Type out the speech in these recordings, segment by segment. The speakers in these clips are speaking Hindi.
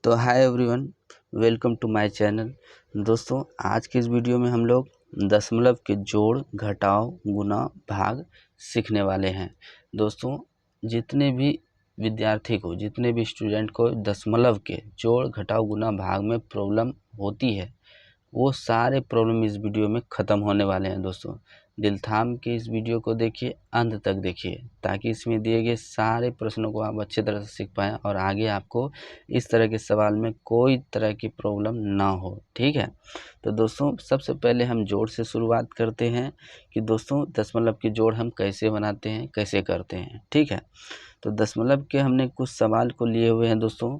तो hi everyone, welcome to my channel. दोस्तों, आज के इस वीडियो में हम लोग दशमलव के जोड़, घटाव, गुणा, भाग सीखने वाले हैं। दोस्तों, जितने भी विद्यार्थी को, जितने भी स्टूडेंट को दशमलव के जोड़, घटाव, गुणा, भाग में प्रॉब्लम होती है, वो सारे प्रॉब्लम इस वीडियो में ख़त्म होने वाले हैं। दोस्तों, दिल थाम के इस वीडियो को देखिए, अंत तक देखिए, ताकि इसमें दिए गए सारे प्रश्नों को आप अच्छी तरह से सीख पाएँ और आगे आपको इस तरह के सवाल में कोई तरह की प्रॉब्लम ना हो। ठीक है, तो दोस्तों सबसे पहले हम जोड़ से शुरुआत करते हैं कि दोस्तों दशमलव के जोड़ हम कैसे बनाते हैं, कैसे करते हैं। ठीक है, तो दशमलव के हमने कुछ सवाल को लिए हुए हैं दोस्तों,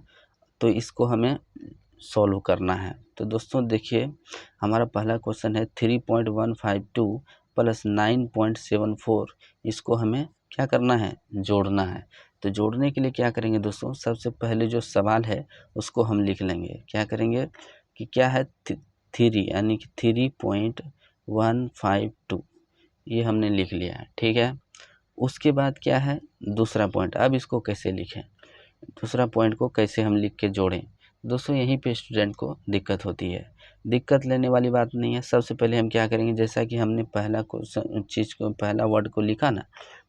तो इसको हमें सॉल्व करना है। तो दोस्तों देखिए, हमारा पहला क्वेश्चन है 3.152 प्लस 9.74। इसको हमें क्या करना है, जोड़ना है। तो जोड़ने के लिए क्या करेंगे दोस्तों, सबसे पहले जो सवाल है उसको हम लिख लेंगे। क्या करेंगे कि क्या है, 3 यानी कि 3.152 ये हमने लिख लिया है। ठीक है, उसके बाद क्या है दूसरा पॉइंट। अब इसको कैसे लिखें, दूसरा पॉइंट को कैसे हम लिख के जोड़ें। दोस्तों, यहीं पे स्टूडेंट को दिक्कत होती है। दिक्कत लेने वाली बात नहीं है। सबसे पहले हम क्या करेंगे, जैसा कि हमने पहला चीज़ को, पहला वर्ड को लिखा ना,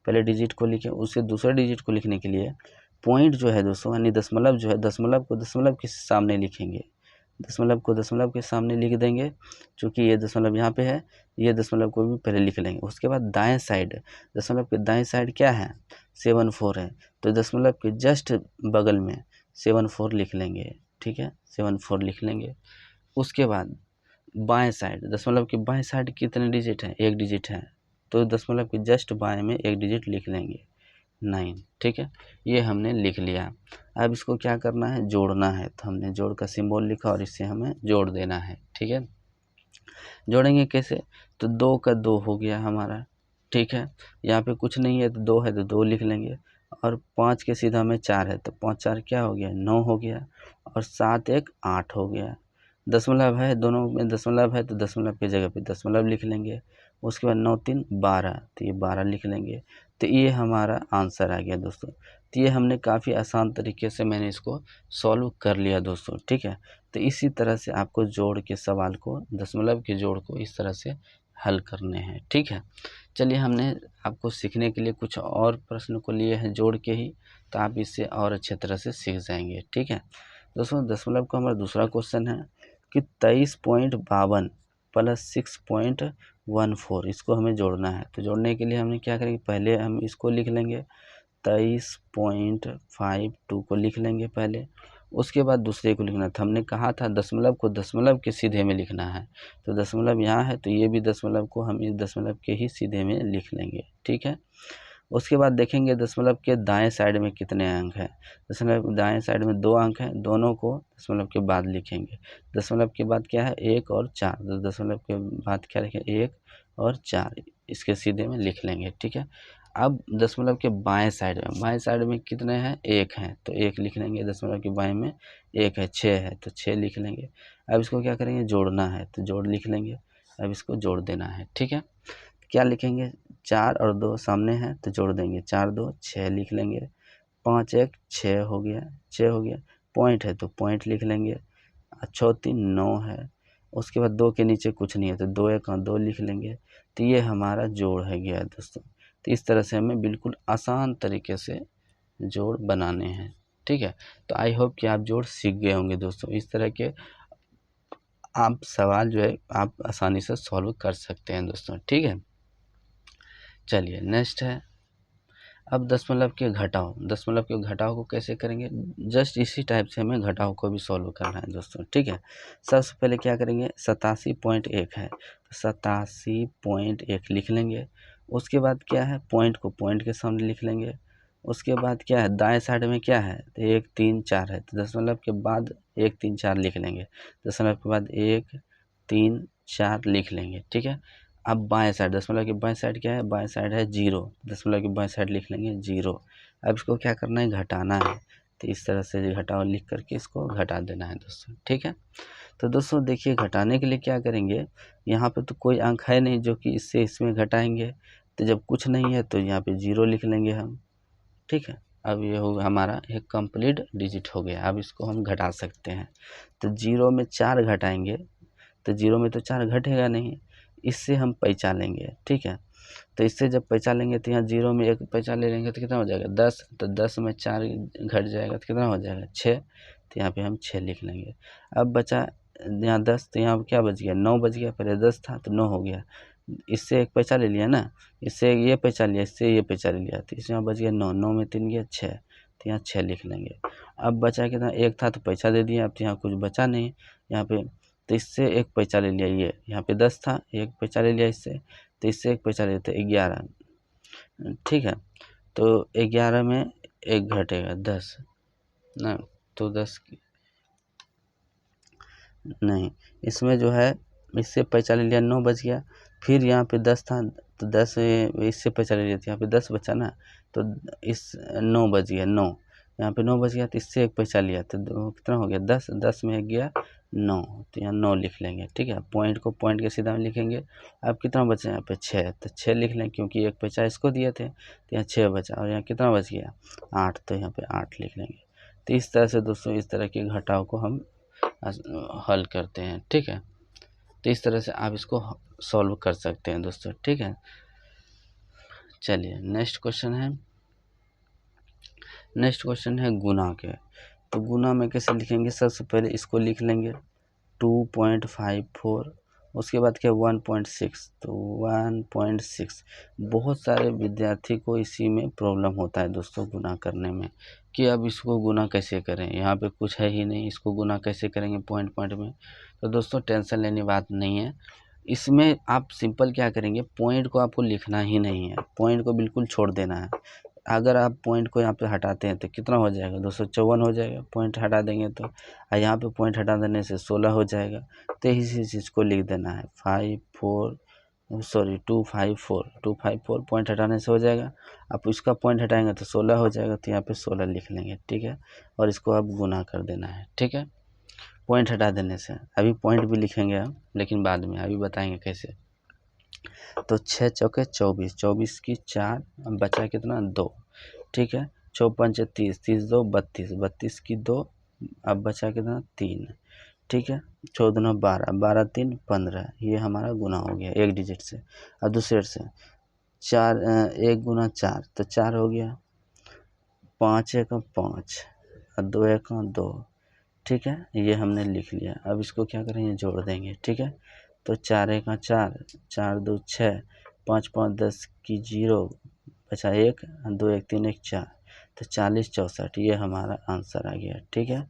पहले डिजिट को लिखे, उससे दूसरे डिजिट को लिखने के लिए पॉइंट जो है दोस्तों, यानी दशमलव जो है, दशमलव को दशमलव के सामने लिखेंगे। दशमलव को दशमलव के सामने लिख देंगे, क्योंकि ये दशमलव यहाँ पे है, ये दशमलव को भी पहले लिख लेंगे। उसके बाद दाएं साइड, दशमलव के दाएं साइड क्या है, 74 है, तो दशमलव के जस्ट बगल में 74 लिख लेंगे। ठीक है, 74 लिख लेंगे। उसके बाद बाएं साइड, दशमलव के बाएं साइड कितने डिजिट हैं, एक डिजिट है, तो दशमलव के जस्ट बाएं में एक डिजिट लिख लेंगे, 9। ठीक है, ये हमने लिख लिया। अब इसको क्या करना है, जोड़ना है। तो हमने जोड़ का सिंबल लिखा और इससे हमें जोड़ देना है। ठीक है, जोड़ेंगे कैसे, तो 2 का 2 हो गया हमारा। ठीक है, यहाँ पे कुछ नहीं है तो 2 है तो 2 लिख लेंगे, और 5 के सीधा में 4 है तो 5 4 क्या हो गया, 9 हो गया, और 7 1 8 हो गया। दशमलव है, दोनों में दशमलव है तो दशमलव की जगह पे दशमलव लिख लेंगे। उसके बाद 9 3 12, तो ये 12 लिख लेंगे। तो ये हमारा आंसर आ गया दोस्तों। तो ये हमने काफ़ी आसान तरीके से मैंने इसको सॉल्व कर लिया दोस्तों। ठीक है, तो इसी तरह से आपको जोड़ के सवाल को, दशमलव के जोड़ को इस तरह से हल करने हैं। ठीक है, चलिए, हमने आपको सीखने के लिए कुछ और प्रश्न को लिए हैं जोड़ के ही, तो आप इससे और अच्छे तरह से सीख जाएंगे। ठीक है दोस्तों, दशमलव का हमारा दूसरा क्वेश्चन है कि 23.52 प्लस 6.14, इसको हमें जोड़ना है। तो जोड़ने के लिए हमने क्या करेंगे, पहले हम इसको लिख लेंगे, 23.52 को लिख लेंगे पहले। उसके बाद दूसरे को लिखना था। हमने कहा था दशमलव को दशमलव के सीधे में लिखना है, तो दशमलव यहाँ है तो ये भी दशमलव को हम इस दशमलव के ही सीधे में लिख लेंगे। ठीक है, उसके बाद देखेंगे दशमलव के दाएं साइड में कितने अंक हैं। दशमलव दाएं साइड में 2 अंक हैं, दोनों को दशमलव के बाद लिखेंगे। दशमलव के बाद क्या है, 1 और 4, तो दशमलव के बाद क्या लिखें, 1 और 4, इसके सीधे में लिख लेंगे। ठीक है, अब दशमलव के बाएं साइड में कितने हैं, 1 हैं, तो 1 लिख लेंगे। दशमलव के बाएं में 1 है, 6 है, तो 6 लिख लेंगे। अब इसको क्या करेंगे, जोड़ना है, तो जोड़ लिख लेंगे। अब इसको जोड़ देना है। ठीक है, क्या लिखेंगे, 4 और 2 सामने हैं तो जोड़ देंगे, 4 2 6 लिख लेंगे। 5 1 6 हो गया, 6 हो गया। पॉइंट है तो पॉइंट लिख लेंगे। 6 3 9 है। उसके बाद 2 के नीचे कुछ नहीं है तो 2 1 2 लिख लेंगे। तो ये हमारा जोड़ है गया दोस्तों। तो इस तरह से हमें बिल्कुल आसान तरीके से जोड़ बनाने हैं। ठीक है, तो आई होप कि आप जोड़ सीख गए होंगे दोस्तों। इस तरह के आप सवाल जो है आप आसानी से सॉल्व कर सकते हैं दोस्तों। ठीक है, चलिए नेक्स्ट है अब दशमलव के घटाव। दशमलव के घटाव को कैसे करेंगे, जस्ट इसी टाइप से हमें घटाव को भी सॉल्व करना है दोस्तों। ठीक है, सबसे पहले क्या करेंगे, 87.1 है तो 87.1 लिख लेंगे। उसके बाद क्या है, पॉइंट को पॉइंट के सामने लिख लेंगे। उसके बाद क्या है, दाएं साइड में क्या है, तो 1 3 4 है, तो दशमलव के बाद 1 3 4 लिख लेंगे। दशमलव के बाद 1 3 4 लिख लेंगे। ठीक है, अब बाएं साइड, दशमलव के बाएं साइड क्या है, बाएं साइड है 0, दशमलव के बाएं साइड लिख लेंगे 0। अब इसको क्या करना है, घटाना है, तो इस तरह से घटाओ लिख करके इसको घटा देना है दोस्तों। ठीक है, तो दोस्तों देखिए, घटाने के लिए क्या करेंगे, यहाँ पे तो कोई अंक है नहीं जो कि इससे इसमें घटाएंगे, तो जब कुछ नहीं है तो यहाँ पे 0 लिख लेंगे हम। ठीक है, अब ये हो हमारा एक कंप्लीट डिजिट हो गया। अब इसको हम घटा सकते हैं। तो 0 में 4 घटाएंगे तो 0 में तो 4 घटेगा नहीं, इससे हम पैंचा लेंगे, ठीक है। तो इससे जब पैंचा लेंगे तो यहाँ 0 में 1 पैंचा ले लेंगे तो कितना हो जाएगा 10। तो 10 में 4 घट जाएगा तो कितना हो जाएगा 6। तो यहाँ पे हम 6 लिख लेंगे। अब बचा यहाँ 10, तो यहाँ क्या बच गया 9 बच गया। पहले 10 था तो 9 हो गया। इससे एक पैंचा ले लिया ना, इससे ये पैंचा लिया, इससे ये पैंचा ले लिया, तो इसमें बच गया 9। 9 में 3 गया 6, तो यहाँ 6 लिख लेंगे। अब बचा कितना, 1 था तो पैंचा दे दिया। अब तो यहाँ कुछ बचा नहीं यहाँ पे, तो इससे एक पैंचा ले लिया। ये यहाँ पे 10 था, एक पैंचा ले लिया इससे, तो इससे एक पैंचा लेते 11, ठीक है। तो 11 में 1 घटेगा 10 ना, तो 10 नहीं, इसमें जो है इससे पैंचा ले लिया 9 बच गया। फिर यहाँ पे 10 था तो 10 इससे पैंचा ले लिया तो यहाँ पे 10 बचा ना, तो इस 9 बच गया 9, यहाँ पे 9 बच गया तो इससे एक पैंचा लिया तो कितना हो गया 10। 10 में 1 गया 9, तो यहाँ 9 लिख लेंगे, ठीक है। पॉइंट को पॉइंट के सीधा में लिखेंगे। अब कितना बचा यहाँ पे 6, तो 6 लिख लें क्योंकि एक पैंचा इसको दिए थे, तो यहाँ 6 बचा। और यहाँ कितना बच गया 8, तो यहाँ पे 8 लिख लेंगे। तो इस तरह से दोस्तों इस तरह के घटाव को हम हल करते हैं, ठीक है। तो इस तरह से आप इसको सॉल्व कर सकते हैं दोस्तों, ठीक है। चलिए नेक्स्ट क्वेश्चन है गुना के। तो गुना में कैसे लिखेंगे, सबसे पहले इसको लिख लेंगे 2.54, उसके बाद क्या 1.6, तो 1.6। बहुत सारे विद्यार्थी को इसी में प्रॉब्लम होता है दोस्तों गुना करने में, कि अब इसको गुना कैसे करें, यहाँ पे कुछ है ही नहीं, इसको गुना कैसे करेंगे पॉइंट पॉइंट में। तो दोस्तों टेंशन लेने बात नहीं है, इसमें आप सिंपल क्या करेंगे, पॉइंट को आपको लिखना ही नहीं है, पॉइंट को बिल्कुल छोड़ देना है। अगर आप पॉइंट को यहाँ पे हटाते हैं तो कितना हो जाएगा 254 हो जाएगा, पॉइंट हटा देंगे तो। यहाँ पे पॉइंट हटा देने से 16 हो जाएगा। तो इसी चीज़ को लिख देना है 254 पॉइंट हटाने से हो जाएगा। आप इसका पॉइंट हटाएंगे तो 16 हो जाएगा, तो यहाँ पे 16 लिख लेंगे, ठीक है। और इसको आप गुना कर देना है, ठीक है, पॉइंट हटा देने से। अभी पॉइंट भी लिखेंगे हम, लेकिन बाद में, अभी बताएंगे कैसे। तो 6 चौके 24, 24 की 4, बचा कितना 2, ठीक है। 6 पंचे 30, 30 2 32, 32 की 2, अब बचा कितना 3, ठीक है। 14 दूना 12, 12 3 15, ये हमारा गुना हो गया एक डिजिट से। अब दूसरे से 4 1 गुना 4 तो 4 हो गया, 5 1 5 और 2 1 2, ठीक है, ये हमने लिख लिया। अब इसको क्या करेंगे जोड़ देंगे, ठीक है। तो 4 1 4, 4 2 6, 5 5 10 की 0, बचा 1, 2 1 3 1 4, तो 40 64, ये हमारा आंसर आ गया, ठीक है।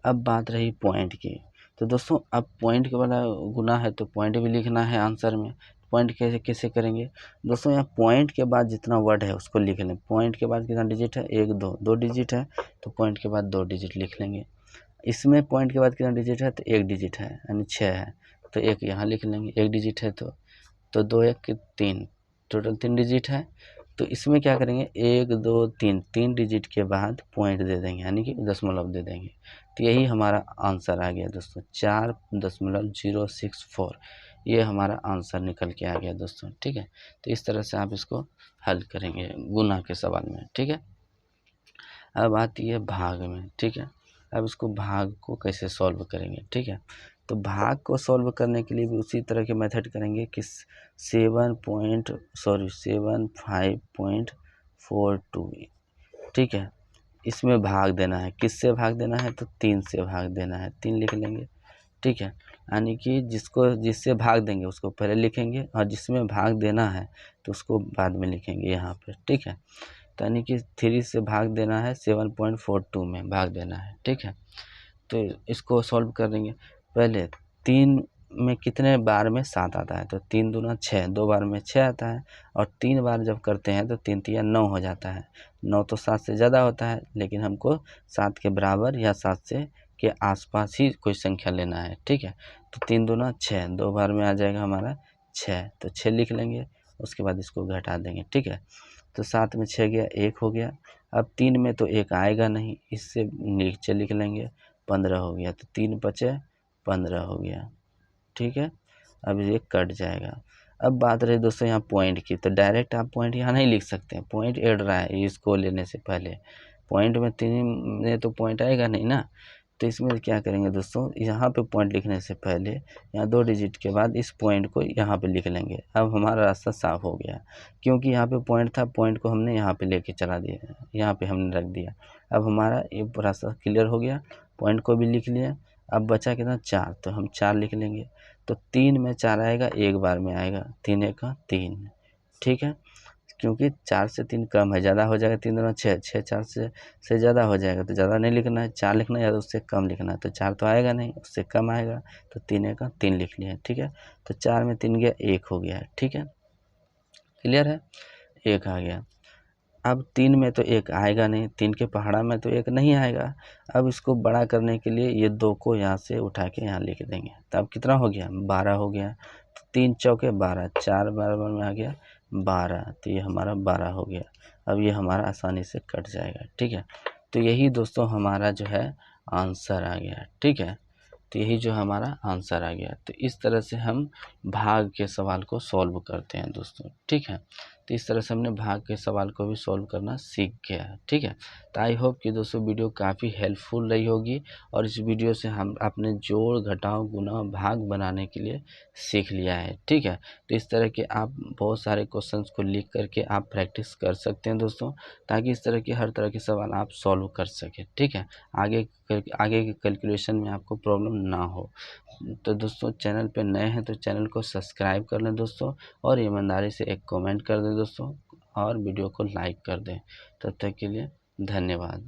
अब बात रही पॉइंट की। तो दोस्तों अब पॉइंट के वाला गुना है तो पॉइंट भी लिखना है आंसर में। पॉइंट कैसे कैसे करेंगे दोस्तों, यहाँ पॉइंट के बाद जितना वर्ड है उसको लिख लें। पॉइंट के बाद कितना डिजिट है 1 2, 2 डिजिट है तो पॉइंट के बाद 2 डिजिट लिख लेंगे। इसमें पॉइंट के बाद कितना डिजिट है तो 1 डिजिट है, यानी 6 है, तो 1 यहाँ लिख लेंगे। 1 डिजिट है तो 2 1 3, टोटल 3 डिजिट है। तो इसमें क्या करेंगे 1 2 3, 3 डिजिट के बाद पॉइंट दे देंगे, यानी कि दशमलव दे देंगे। तो यही हमारा आंसर आ गया दोस्तों 4.064, ये हमारा आंसर निकल के आ गया दोस्तों, ठीक है। तो इस तरह से आप इसको हल करेंगे गुना के सवाल में, ठीक है। अब आती है भाग में, ठीक है। अब इसको भाग को कैसे सॉल्व करेंगे, ठीक है। तो भाग को सॉल्व करने के लिए भी उसी तरह के मेथड करेंगे कि 75.42, ठीक है। इसमें भाग देना है, किससे भाग देना है तो 3 से भाग देना है, 3 लिख लेंगे, ठीक है। यानी कि जिससे भाग देंगे उसको पहले लिखेंगे और जिसमें भाग देना है तो उसको बाद में लिखेंगे यहाँ पे, ठीक है। तो यानी कि 3 से भाग देना है, 7.42 में भाग देना है, ठीक है। तो इसको सॉल्व कर देंगे। पहले 3 में कितने बार में 7 आता है, तो 3 दूना 6, 2 बार में 6 आता है। और 3 बार जब करते हैं तो 3 3 9 हो जाता है। 9 तो 7 से ज़्यादा होता है, लेकिन हमको 7 के बराबर या 7 से के आसपास ही कोई संख्या लेना है, ठीक है। तो 3 दूना 6, 2 बार में आ जाएगा हमारा 6, तो 6 लिख लेंगे। उसके बाद इसको घटा देंगे, ठीक है। तो 7 में 6 गया 1 हो गया। अब 3 में तो 1 आएगा नहीं, इससे नीचे लिख लेंगे, 15 हो गया। तो 3 बचे 15 हो गया, ठीक है। अब ये कट जाएगा। अब बात रही दोस्तों यहाँ पॉइंट की, तो डायरेक्ट आप पॉइंट यहाँ नहीं लिख सकते हैं, पॉइंट ऐड रहा है इसको लेने से पहले। पॉइंट में 3 में तो पॉइंट आएगा नहीं ना। तो इसमें क्या करेंगे दोस्तों, यहाँ पे पॉइंट लिखने से पहले यहाँ 2 डिजिट के बाद इस पॉइंट को यहाँ पे लिख लेंगे। अब हमारा रास्ता साफ हो गया, क्योंकि यहाँ पे पॉइंट था, पॉइंट को हमने यहाँ पे लेके चला दिया, यहाँ पे हमने रख दिया। अब हमारा ये रास्ता क्लियर हो गया, पॉइंट को भी लिख लिया। अब बचा कितना, 4, तो हम 4 लिख लेंगे। तो 3 में 4 आएगा, एक बार में आएगा, 3 एका 3, ठीक है। क्योंकि 4 से 3 कम है, ज़्यादा हो जाएगा, 3 दूना 6, 6 4 से ज़्यादा हो जाएगा, तो ज़्यादा नहीं लिखना है, 4 लिखना है या तो उससे कम लिखना है। तो 4 तो आएगा नहीं, उससे कम आएगा, तो 3 एका 3 लिख लिया, ठीक है। तो 4 में 3 गया, 1 हो गया, ठीक है, क्लियर है, 1 आ गया। अब 3 में तो 1 आएगा नहीं, 3 के पहाड़ा में तो 1 नहीं आएगा। अब इसको बड़ा करने के लिए ये 2 को यहाँ से उठा के यहाँ लिख देंगे। तो अब कितना हो गया, 12 हो गया। तो 3 चौके 12, 4 बराबर में आ गया 12, तो ये हमारा 12 हो गया। अब ये हमारा आसानी से कट जाएगा, ठीक है। तो यही दोस्तों हमारा जो है आंसर आ गया, ठीक है। तो यही जो हमारा आंसर आ गया। तो इस तरह से हम भाग के सवाल को सॉल्व करते हैं दोस्तों, ठीक है। तो इस तरह से हमने भाग के सवाल को भी सॉल्व करना सीख गया है, ठीक है। तो आई होप कि दोस्तों वीडियो काफ़ी हेल्पफुल रही होगी, और इस वीडियो से हम अपने जोड़ घटाव गुणा भाग बनाने के लिए सीख लिया है, ठीक है। तो इस तरह के आप बहुत सारे क्वेश्चंस को लिख करके आप प्रैक्टिस कर सकते हैं दोस्तों, ताकि इस तरह के हर तरह के सवाल आप सॉल्व कर सकें, ठीक है। आगे के कैलकुलेशन में आपको प्रॉब्लम ना हो। तो दोस्तों चैनल पे नए हैं तो चैनल को सब्सक्राइब कर लें दोस्तों, और ईमानदारी से एक कमेंट कर दें दोस्तों, और वीडियो को लाइक कर दें। तब तक के लिए धन्यवाद।